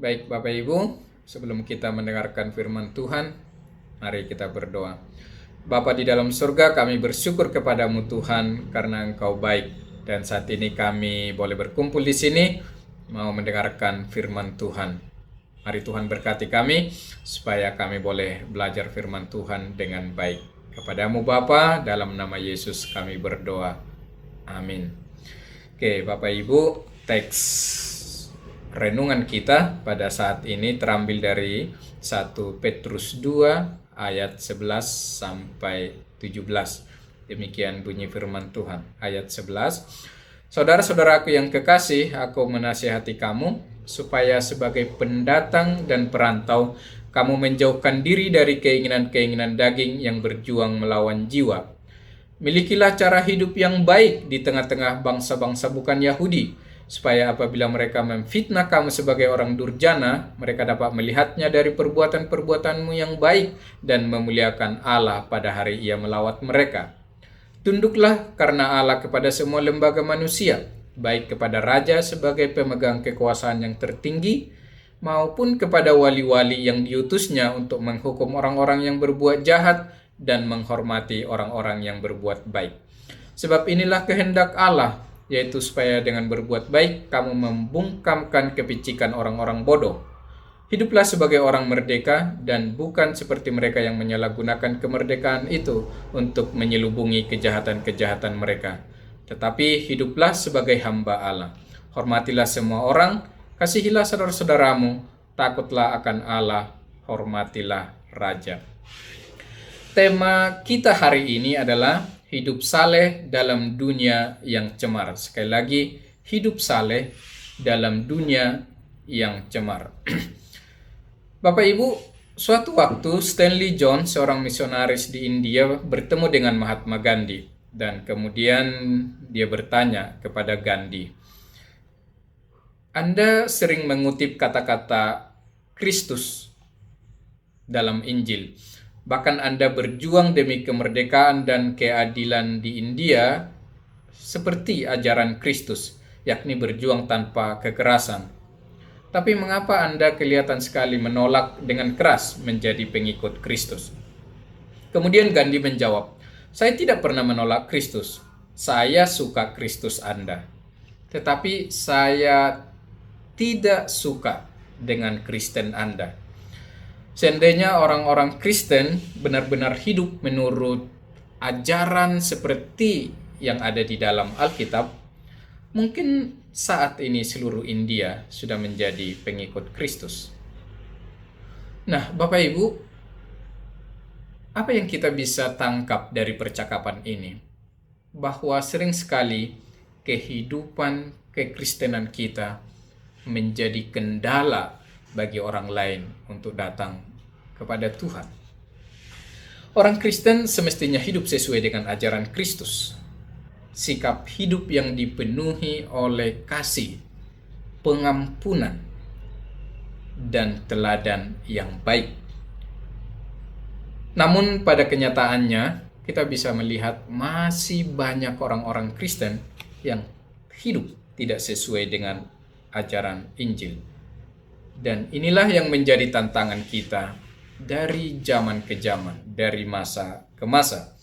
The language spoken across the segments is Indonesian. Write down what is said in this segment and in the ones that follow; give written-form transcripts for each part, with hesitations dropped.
Baik Bapak Ibu, sebelum kita mendengarkan firman Tuhan, mari kita berdoa. Bapa di dalam surga, kami bersyukur kepadamu Tuhan karena Engkau baik. Dan saat ini kami boleh berkumpul di sini, mau mendengarkan firman Tuhan. Mari Tuhan berkati kami, supaya kami boleh belajar firman Tuhan dengan baik. Kepadamu Bapa, dalam nama Yesus kami berdoa. Amin. Oke Bapak Ibu, teks renungan kita pada saat ini terambil dari 1 Petrus 2 ayat 11 sampai 17. Demikian bunyi firman Tuhan. Ayat 11. Saudara-saudaraku yang kekasih, aku menasihati kamu supaya sebagai pendatang dan perantau kamu menjauhkan diri dari keinginan-keinginan daging yang berjuang melawan jiwa. Milikilah cara hidup yang baik di tengah-tengah bangsa-bangsa bukan Yahudi, supaya apabila mereka memfitnah kamu sebagai orang durjana, mereka dapat melihatnya dari perbuatan-perbuatanmu yang baik dan memuliakan Allah pada hari Ia melawat mereka. Tunduklah karena Allah kepada semua lembaga manusia, baik kepada raja sebagai pemegang kekuasaan yang tertinggi, maupun kepada wali-wali yang diutusnya untuk menghukum orang-orang yang berbuat jahat dan menghormati orang-orang yang berbuat baik. Sebab inilah kehendak Allah, yaitu supaya dengan berbuat baik kamu membungkamkan kepicikan orang-orang bodoh. Hiduplah sebagai orang merdeka dan bukan seperti mereka yang menyalahgunakan kemerdekaan itu untuk menyelubungi kejahatan-kejahatan mereka. Tetapi hiduplah sebagai hamba Allah. Hormatilah semua orang, kasihilah saudara-saudaramu, takutlah akan Allah, hormatilah raja. Tema kita hari ini adalah hidup saleh dalam dunia yang cemar. Sekali lagi, hidup saleh dalam dunia yang cemar. Bapak Ibu, suatu waktu Stanley Jones, seorang misionaris di India, bertemu dengan Mahatma Gandhi. Dan kemudian dia bertanya kepada Gandhi, Anda sering mengutip kata-kata Kristus dalam Injil. Bahkan Anda berjuang demi kemerdekaan dan keadilan di India seperti ajaran Kristus, yakni berjuang tanpa kekerasan. Tapi mengapa Anda kelihatan sekali menolak dengan keras menjadi pengikut Kristus? Kemudian Gandhi menjawab, saya tidak pernah menolak Kristus. Saya suka Kristus Anda. Tetapi saya tidak suka dengan Kristen Anda. Seandainya orang-orang Kristen benar-benar hidup menurut ajaran seperti yang ada di dalam Alkitab, mungkin saat ini seluruh India sudah menjadi pengikut Kristus. Nah, Bapak Ibu, apa yang kita bisa tangkap dari percakapan ini? Bahwa sering sekali kehidupan kekristenan kita menjadi kendala bagi orang lain untuk datang kepada Tuhan. Orang Kristen semestinya hidup sesuai dengan ajaran Kristus. Sikap hidup yang dipenuhi oleh kasih, pengampunan, dan teladan yang baik. Namun pada kenyataannya, kita bisa melihat masih banyak orang-orang Kristen yang hidup tidak sesuai dengan ajaran Injil. Dan inilah yang menjadi tantangan kita dari zaman ke zaman, dari masa ke masa.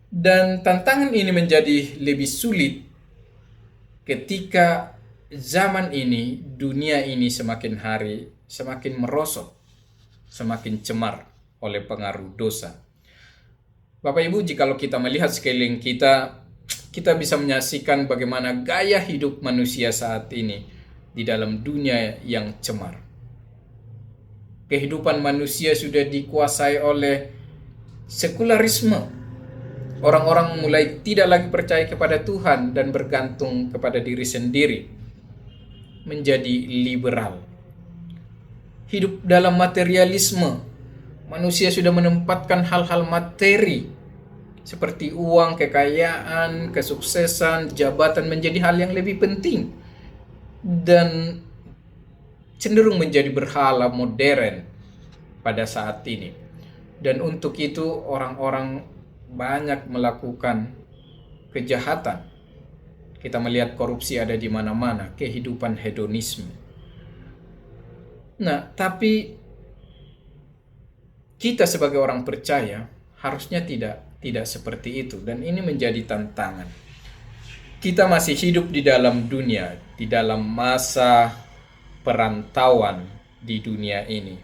Dan tantangan ini menjadi lebih sulit ketika zaman ini, dunia ini semakin hari semakin merosot, semakin cemar oleh pengaruh dosa. Bapak Ibu, jikalau kita melihat sekeliling kita, kita bisa menyaksikan bagaimana gaya hidup manusia saat ini di dalam dunia yang cemar. Kehidupan manusia sudah dikuasai oleh sekularisme. Orang-orang mulai tidak lagi percaya kepada Tuhan dan bergantung kepada diri sendiri. Menjadi liberal. Hidup dalam materialisme. Manusia sudah menempatkan hal-hal materi seperti uang, kekayaan, kesuksesan, jabatan menjadi hal yang lebih penting. Dan cenderung menjadi berhala modern pada saat ini. Dan untuk itu orang-orang banyak melakukan kejahatan. Kita melihat korupsi ada di mana-mana, kehidupan hedonisme. Nah, tapi kita sebagai orang percaya harusnya tidak seperti itu, dan ini menjadi tantangan. Kita masih hidup di dalam dunia, di dalam masa perantauan di dunia ini.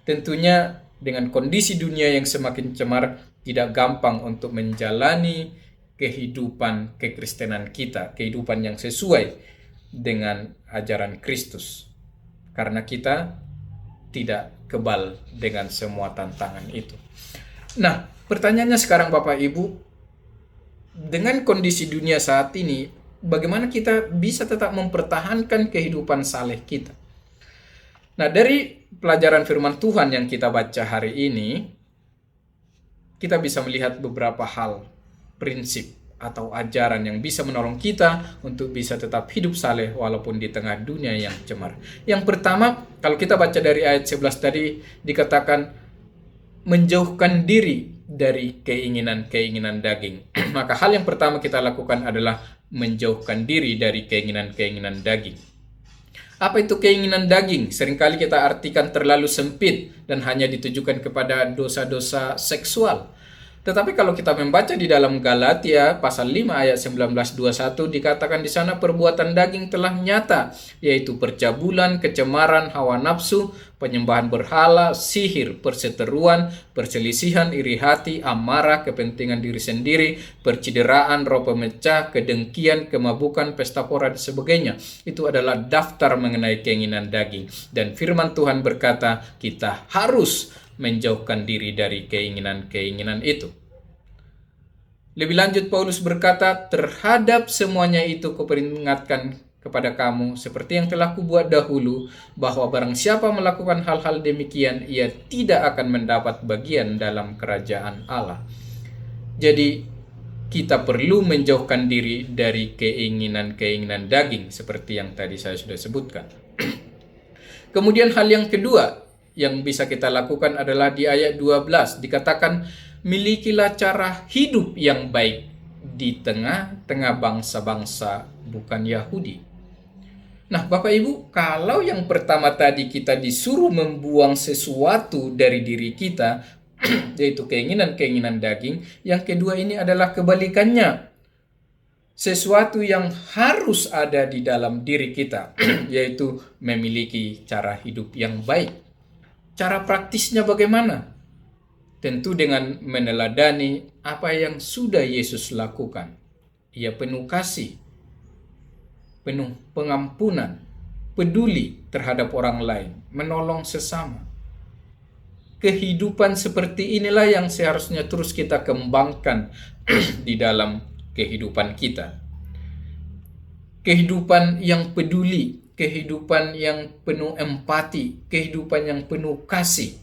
Tentunya dengan kondisi dunia yang semakin cemar, tidak gampang untuk menjalani kehidupan kekristenan kita, kehidupan yang sesuai dengan ajaran Kristus. Karena kita tidak kebal dengan semua tantangan itu. Nah, pertanyaannya sekarang Bapak Ibu, dengan kondisi dunia saat ini, bagaimana kita bisa tetap mempertahankan kehidupan saleh kita? Nah, dari pelajaran firman Tuhan yang kita baca hari ini, kita bisa melihat beberapa hal, prinsip atau ajaran yang bisa menolong kita untuk bisa tetap hidup saleh walaupun di tengah dunia yang cemar. Yang pertama, kalau kita baca dari ayat 11 tadi, dikatakan menjauhkan diri dari keinginan-keinginan daging. Maka hal yang pertama kita lakukan adalah menjauhkan diri dari keinginan-keinginan daging. Apa itu keinginan daging? Seringkali kita artikan terlalu sempit dan hanya ditujukan kepada dosa-dosa seksual. Tetapi kalau kita membaca di dalam Galatia pasal 5 ayat 19-21, dikatakan di sana perbuatan daging telah nyata, yaitu percabulan, kecemaran, hawa nafsu, penyembahan berhala, sihir, perseteruan, perselisihan, iri hati, amarah, kepentingan diri sendiri, percideraan, roh pemecah, kedengkian, kemabukan, pesta pora, dan sebagainya. Itu adalah daftar mengenai keinginan daging. Dan firman Tuhan berkata, kita harus menjauhkan diri dari keinginan-keinginan itu. Lebih lanjut Paulus berkata, terhadap semuanya itu kuperingatkan kepada kamu seperti yang telah kubuat dahulu, bahwa barang siapa melakukan hal-hal demikian, ia tidak akan mendapat bagian dalam kerajaan Allah. Jadi kita perlu menjauhkan diri dari keinginan-keinginan daging seperti yang tadi saya sudah sebutkan. Kemudian hal yang kedua yang bisa kita lakukan adalah di ayat 12, dikatakan milikilah cara hidup yang baik di tengah-tengah bangsa-bangsa bukan Yahudi. Nah, Bapak Ibu, kalau yang pertama tadi kita disuruh membuang sesuatu dari diri kita, yaitu keinginan-keinginan daging, yang kedua ini adalah kebalikannya. Sesuatu yang harus ada di dalam diri kita, yaitu memiliki cara hidup yang baik. Cara praktisnya bagaimana? Tentu dengan meneladani apa yang sudah Yesus lakukan. Ia penuh kasih, penuh pengampunan, peduli terhadap orang lain, menolong sesama. Kehidupan seperti inilah yang seharusnya terus kita kembangkan di dalam kehidupan kita. Kehidupan yang peduli, kehidupan yang penuh empati, kehidupan yang penuh kasih,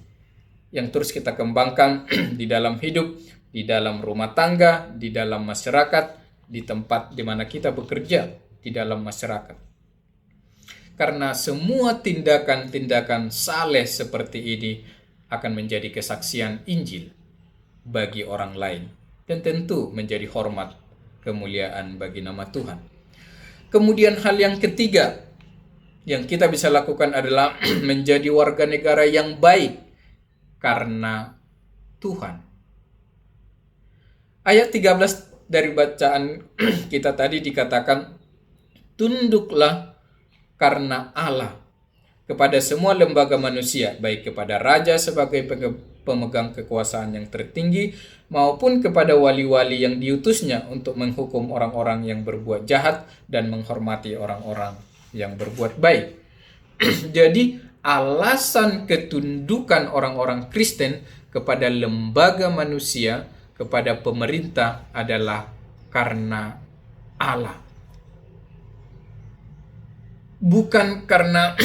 yang terus kita kembangkan di dalam hidup, di dalam rumah tangga, di dalam masyarakat, di tempat di mana kita bekerja, di dalam masyarakat. Karena semua tindakan-tindakan saleh seperti ini akan menjadi kesaksian Injil bagi orang lain, dan tentu menjadi hormat, kemuliaan bagi nama Tuhan. Kemudian hal yang ketiga yang kita bisa lakukan adalah menjadi warga negara yang baik karena Tuhan. Ayat 13 dari bacaan kita tadi dikatakan, tunduklah karena Allah kepada semua lembaga manusia, baik kepada raja sebagai pemegang kekuasaan yang tertinggi, maupun kepada wali-wali yang diutusnya untuk menghukum orang-orang yang berbuat jahat dan menghormati orang-orang yang berbuat baik. Jadi alasan ketundukan orang-orang Kristen kepada lembaga manusia, kepada pemerintah adalah karena Allah. Bukan karena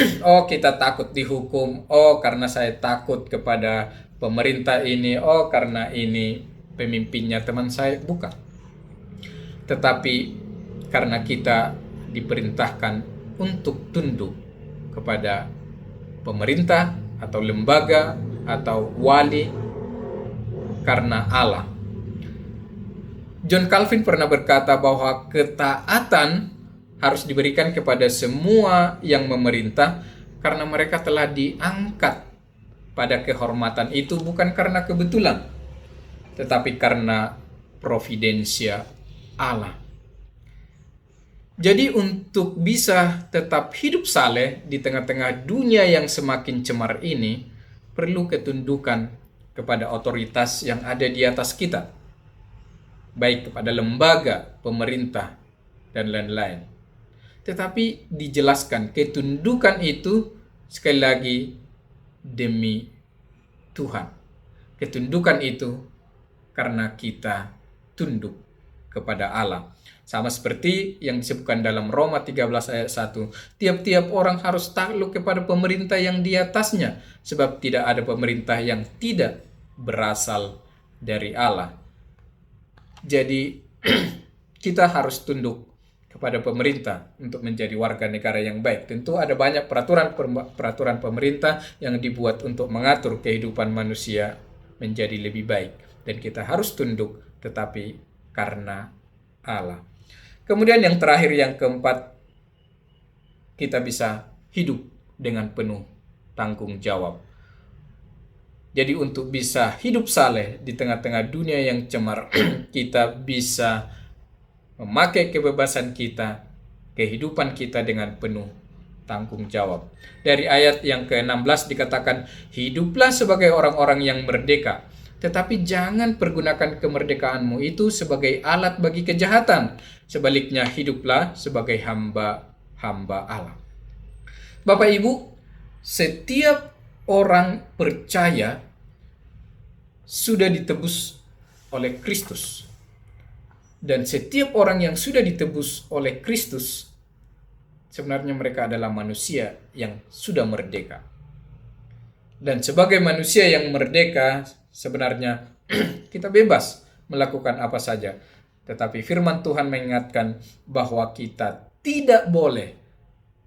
kita takut dihukum, karena saya takut kepada pemerintah ini, karena ini pemimpinnya teman saya, bukan. Tetapi karena kita diperintahkan untuk tunduk kepada pemerintah atau lembaga atau wali karena Allah. John Calvin pernah berkata bahwa ketaatan harus diberikan kepada semua yang memerintah karena mereka telah diangkat pada kehormatan itu bukan karena kebetulan, tetapi karena providensia Allah. Jadi untuk bisa tetap hidup saleh di tengah-tengah dunia yang semakin cemar ini, perlu ketundukan kepada otoritas yang ada di atas kita, baik kepada lembaga, pemerintah, dan lain-lain. Tetapi dijelaskan ketundukan itu sekali lagi demi Tuhan. Ketundukan itu karena kita tunduk kepada Allah. Sama seperti yang disebutkan dalam Roma 13 ayat 1. Tiap-tiap orang harus takluk kepada pemerintah yang di atasnya, sebab tidak ada pemerintah yang tidak berasal dari Allah. Jadi kita harus tunduk kepada pemerintah untuk menjadi warga negara yang baik. Tentu ada banyak peraturan pemerintah yang dibuat untuk mengatur kehidupan manusia menjadi lebih baik. Dan kita harus tunduk, tetapi karena Allah. Kemudian yang terakhir, yang keempat, kita bisa hidup dengan penuh tanggung jawab. Jadi untuk bisa hidup saleh di tengah-tengah dunia yang cemar, kita bisa memakai kebebasan kita, kehidupan kita dengan penuh tanggung jawab. Dari ayat yang ke-16 dikatakan, hiduplah sebagai orang-orang yang merdeka, tetapi jangan pergunakan kemerdekaanmu itu sebagai alat bagi kejahatan. Sebaliknya, hiduplah sebagai hamba-hamba Allah. Bapak Ibu, setiap orang percaya sudah ditebus oleh Kristus. Dan setiap orang yang sudah ditebus oleh Kristus, sebenarnya mereka adalah manusia yang sudah merdeka. Dan sebagai manusia yang merdeka, sebenarnya kita bebas melakukan apa saja. Tetapi firman Tuhan mengingatkan bahwa kita tidak boleh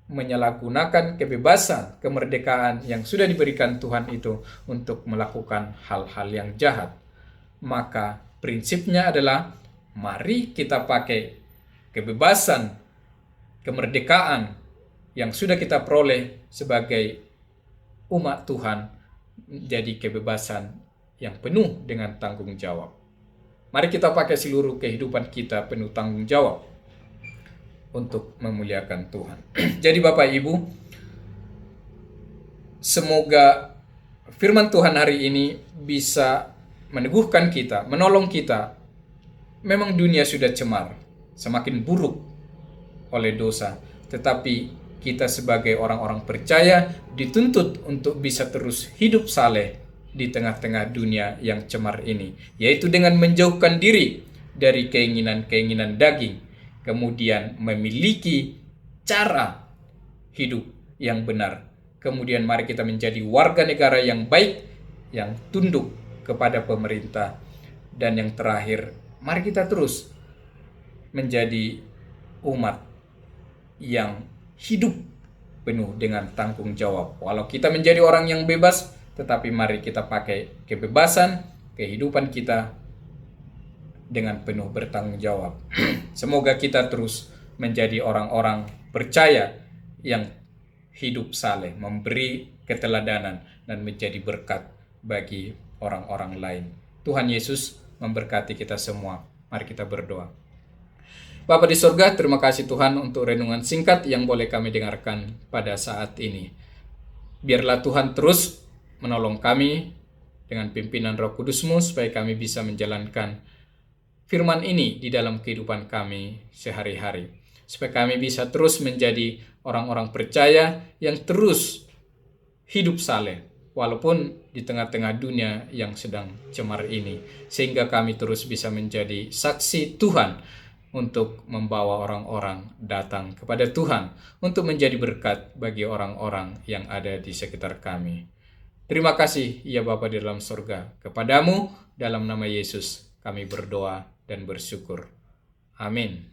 menyalahgunakan kebebasan, kemerdekaan yang sudah diberikan Tuhan itu untuk melakukan hal-hal yang jahat. Maka prinsipnya adalah mari kita pakai kebebasan, kemerdekaan yang sudah kita peroleh sebagai umat Tuhan menjadi kebebasan yang penuh dengan tanggung jawab. Mari kita pakai seluruh kehidupan kita penuh tanggung jawab untuk memuliakan Tuhan. Jadi Bapak Ibu, semoga firman Tuhan hari ini bisa meneguhkan kita, menolong kita. Memang dunia sudah cemar, semakin buruk oleh dosa, tetapi kita sebagai orang-orang percaya dituntut untuk bisa terus hidup saleh di tengah-tengah dunia yang cemar ini, yaitu dengan menjauhkan diri dari keinginan-keinginan daging, kemudian memiliki cara hidup yang benar. Kemudian mari kita menjadi warga negara yang baik, yang tunduk kepada pemerintah. Dan yang terakhir, mari kita terus menjadi umat yang hidup penuh dengan tanggung jawab. Walau kita menjadi orang yang bebas, tetapi mari kita pakai kebebasan kehidupan kita dengan penuh bertanggung jawab. Semoga kita terus menjadi orang-orang percaya yang hidup saleh, memberi keteladanan dan menjadi berkat bagi orang-orang lain. Tuhan Yesus memberkati kita semua. Mari kita berdoa. Bapa di surga, terima kasih Tuhan untuk renungan singkat yang boleh kami dengarkan pada saat ini. Biarlah Tuhan terus menolong kami dengan pimpinan Roh Kudus-Mu supaya kami bisa menjalankan firman ini di dalam kehidupan kami sehari-hari. Supaya kami bisa terus menjadi orang-orang percaya yang terus hidup saleh walaupun di tengah-tengah dunia yang sedang cemar ini. Sehingga kami terus bisa menjadi saksi Tuhan untuk membawa orang-orang datang kepada Tuhan, untuk menjadi berkat bagi orang-orang yang ada di sekitar kami. Terima kasih ya Bapa di dalam surga. Kepadamu dalam nama Yesus kami berdoa dan bersyukur. Amin.